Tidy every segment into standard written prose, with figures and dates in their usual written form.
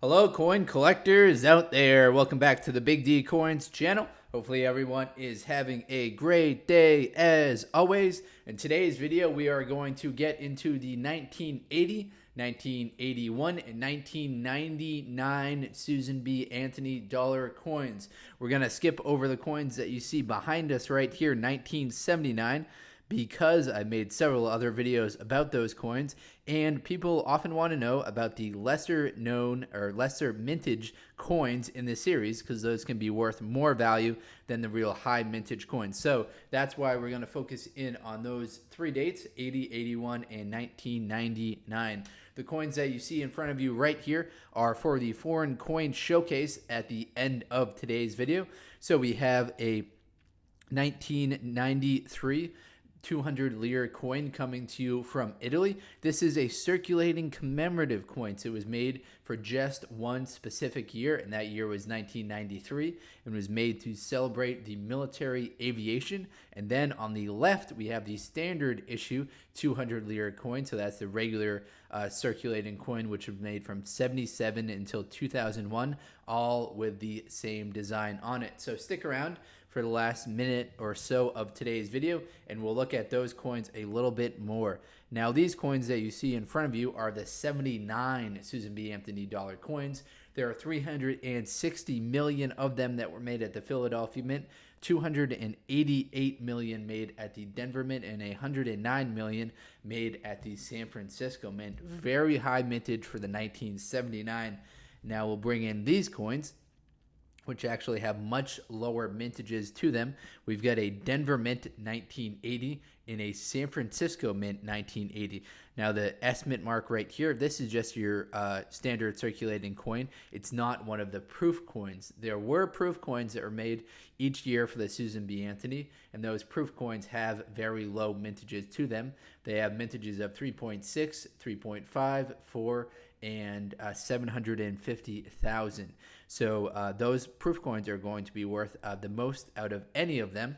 Hello, coin collectors out there. Welcome back to the Big D Coins channel. Hopefully everyone is having a great day as always. In today's video, we are going to get into the 1980, 1981, and 1999 Susan B. Anthony dollar coins. We're going to skip over the coins that you see behind us right here, 1979. Because I made several other videos about those coins, and people often want to know about the lesser known or lesser mintage coins in this series because those can be worth more value than the real high mintage coins. So that's why we're going to focus in on those three dates, 80, 81, and 1999. The coins that you see in front of you right here are for the foreign coin showcase at the end of today's video. So we have a 1993 200 Lira coin coming to you from Italy. This is a circulating commemorative coin. So it was made for just one specific year, and that year was 1993, and was made to celebrate the military aviation. And then on the left, we have the standard issue 200 Lira coin. So that's the regular circulating coin, which was made from 77 until 2001, all with the same design on it. So stick around for the last minute or so of today's video, and we'll look at those coins a little bit more. Now, these coins that you see in front of you are the 79 Susan B. Anthony dollar coins. There are 360 million of them that were made at the Philadelphia Mint, 288 million made at the Denver Mint, and 109 million made at the San Francisco Mint. Very high mintage for the 1979. Now we'll bring in these coins, which actually have much lower mintages to them. We've got a Denver Mint 1980 and a San Francisco Mint 1980. Now the S Mint mark right here, this is just your standard circulating coin. It's not one of the proof coins. There were proof coins that were made each year for the Susan B. Anthony, and those proof coins have very low mintages to them. They have mintages of 3.6, 3.5, 4, and 750,000. So those proof coins are going to be worth the most out of any of them,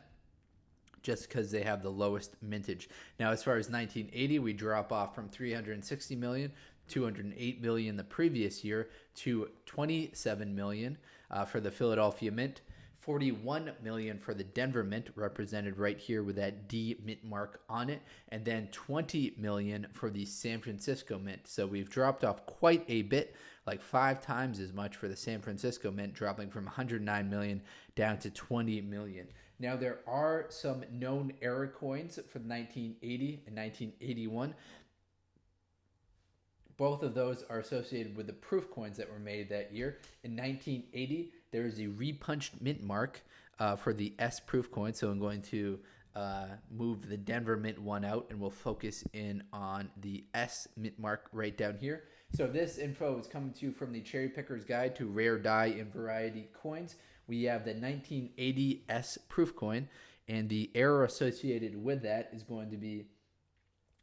just because they have the lowest mintage. Now, as far as 1980, we drop off from 360 million, 208 million the previous year, to 27 million for the Philadelphia Mint, 41 million for the Denver Mint, represented right here with that D Mint mark on it, and then 20 million for the San Francisco Mint. So we've dropped off quite a bit, like 5 times as much for the San Francisco Mint, dropping from 109 million down to 20 million. Now, there are some known error coins for 1980 and 1981. Both of those are associated with the proof coins that were made that year. In 1980, there is a repunched mint mark for the S proof coin. So I'm going to move the Denver Mint one out, and we'll focus in on the S mint mark right down here. So this info is coming to you from the Cherry Picker's Guide to Rare Die and Variety Coins. We have the 1980 S proof coin, and the error associated with that is going to be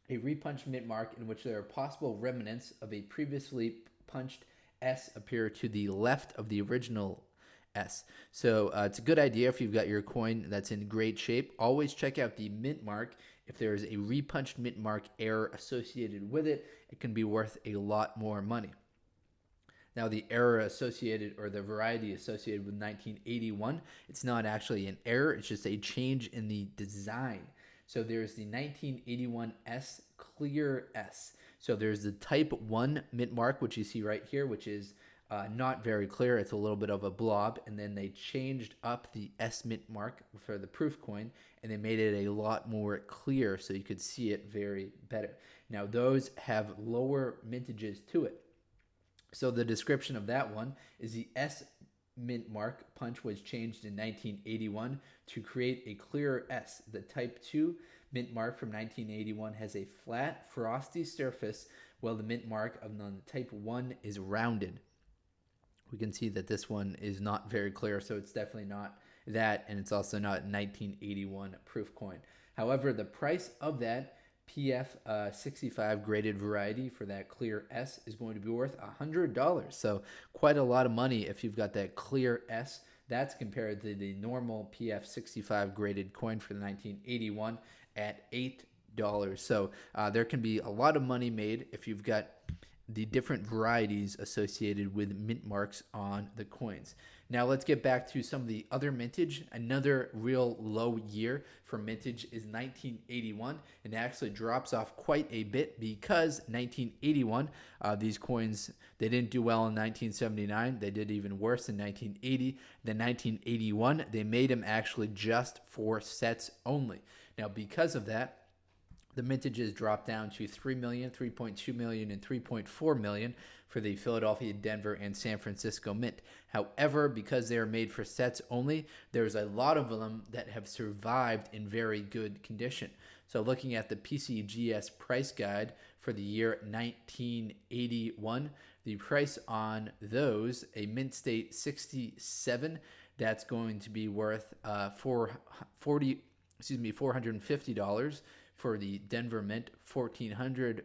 a repunched mint mark in which there are possible remnants of a previously punched S appear to the left of the original S. So it's a good idea if you've got your coin that's in great shape. Always check out the mint mark. If there is a repunched mint mark error associated with it, it can be worth a lot more money. Now, the error associated, or the variety associated with 1981, it's not actually an error, it's just a change in the design. So there's the 1981 S Clear S. So there's the Type 1 mint mark, which you see right here, which is not very clear. It's a little bit of a blob. And then they changed up the S mint mark for the proof coin, and they made it a lot more clear so you could see it very better. Now, those have lower mintages to it. So the description of that one is the S mint mark punch was changed in 1981 to create a clearer S. The Type 2 mint mark from 1981 has a flat, frosty surface, while the mint mark of the Type 1 is rounded. We can see that this one is not very clear, so it's definitely not that, and it's also not 1981 proof coin. However, the price of that PF 65 graded variety for that clear S is going to be worth $100. So quite a lot of money if you've got that clear S. That's compared to the normal PF 65 graded coin for the 1981 at $8. So there can be a lot of money made if you've got the different varieties associated with mint marks on the coins. Now let's get back to some of the other mintage. Another real low year for mintage is 1981, and it actually drops off quite a bit because 1981, these coins, they didn't do well in 1979. They did even worse in 1980. Then 1981, they made them actually just for sets only. Now because of that, the mintages dropped down to 3 million, 3.2 million, and 3.4 million for the Philadelphia, Denver, and San Francisco Mint. However, because they are made for sets only, there's a lot of them that have survived in very good condition. So looking at the PCGS price guide for the year 1981, the price on those, a mint state 67, that's going to be worth $450. For the Denver Mint, $1,400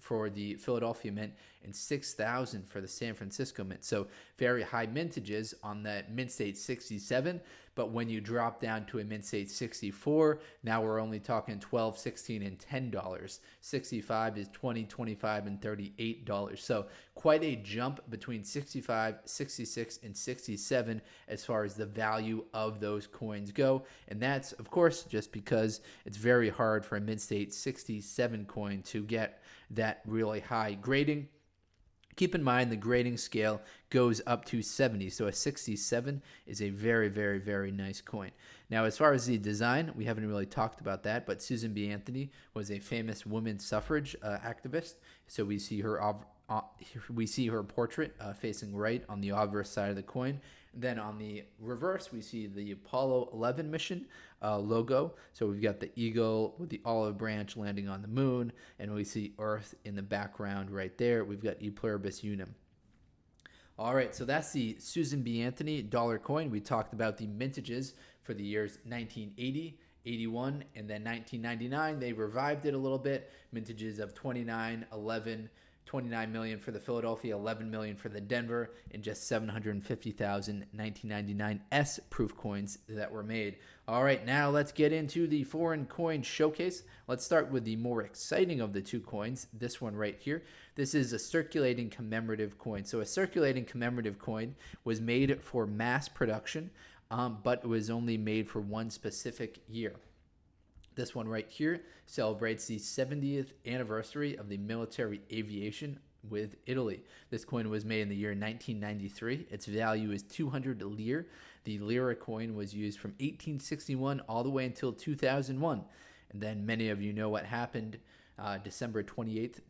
for the Philadelphia Mint, and $6,000 for the San Francisco Mint. So very high mintages on that mint state 67. But when you drop down to a mint state 64, now we're only talking $12, $16, and $10. 65 is $20, $25, and $38. So quite a jump between 65, 66, and 67 as far as the value of those coins go. And that's, of course, just because it's very hard for a mint state 67 coin to get that really high grading. Keep in mind the grading scale goes up to 70, so a 67 is a very, very, very nice coin. Now, as far as the design, we haven't really talked about that, but Susan B. Anthony was a famous women's suffrage activist, so we see her portrait facing right on the obverse side of the coin. Then on the reverse, we see the Apollo 11 mission logo. So we've got the eagle with the olive branch landing on the moon, and we see Earth in the background right there. We've got E Pluribus Unum. All right, so that's the Susan B. Anthony dollar coin. We talked about the mintages for the years 1980, 81, and then 1999. They revived it a little bit. Mintages of 29, 11, 29 million for the Philadelphia, 11 million for the Denver, and just 750,000 1999 S proof coins that were made. All right, now let's get into the foreign coin showcase. Let's start with the more exciting of the two coins, this one right here. This is a circulating commemorative coin. So a circulating commemorative coin was made for mass production, but it was only made for one specific year. This one right here celebrates the 70th anniversary of the military aviation with Italy. This coin was made in the year 1993. Its value is 200 lire. The Lira coin was used from 1861 all the way until 2001. And then many of you know what happened December 28th,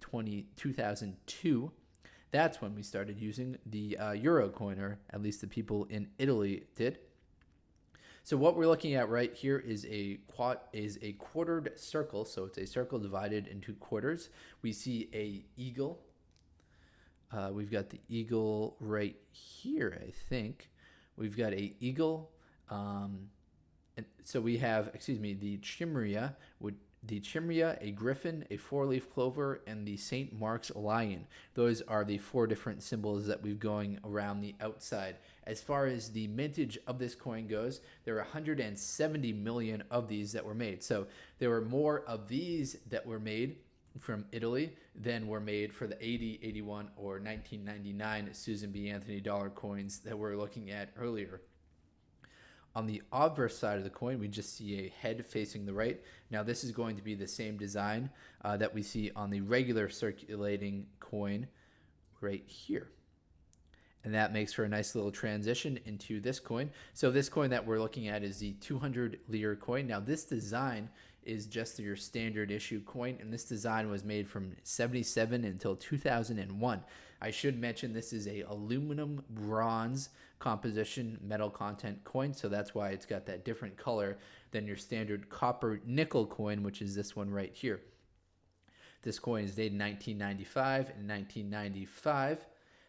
2002. That's when we started using the Euro coin, or at least the people in Italy did. So what we're looking at right here is a quartered circle. So it's a circle divided into quarters. We see a eagle. We've got the eagle right here, I think. We've got a eagle. And so we have, the Chimera, a griffin, a four-leaf clover, and the St. Mark's lion. Those are the four different symbols that we've going around the outside. As far as the mintage of this coin goes, there are 170 million of these that were made. So there were more of these that were made from Italy than were made for the 80, 81, or 1999 Susan B. Anthony dollar coins that we're looking at earlier. On the obverse side of the coin, we just see a head facing the right. Now, this is going to be the same design that we see on the regular circulating coin right here. And that makes for a nice little transition into this coin. So this coin that we're looking at is the 200 lire coin. Now, this design is just your standard issue coin, and this design was made from 77 until 2001. I should mention this is a aluminum bronze composition metal content coin, so that's why it's got that different color than your standard copper nickel coin, which is this one right here. This coin is dated 1995 and 1995.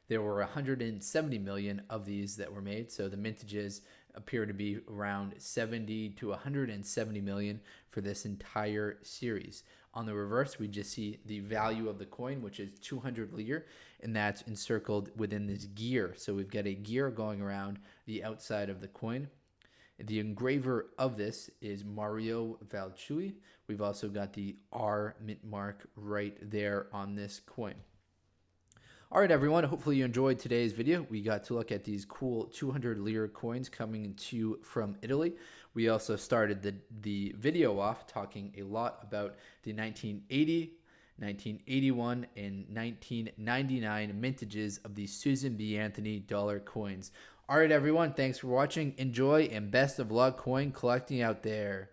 There were 170 million of these that were made, so the mintages appear to be around 70 to 170 million for this entire series. On the reverse, we just see the value of the coin, which is 200 lire, and that's encircled within this gear. So we've got a gear going around the outside of the coin. The engraver of this is Mario Valchui. We've also got the R mint mark right there on this coin. All right, everyone. Hopefully you enjoyed today's video. We got to look at these cool 200 Lira coins coming to you from Italy. We also started the video off talking a lot about the 1980, 1981, and 1999 mintages of the Susan B. Anthony dollar coins. All right, everyone. Thanks for watching. Enjoy and best of luck coin collecting out there.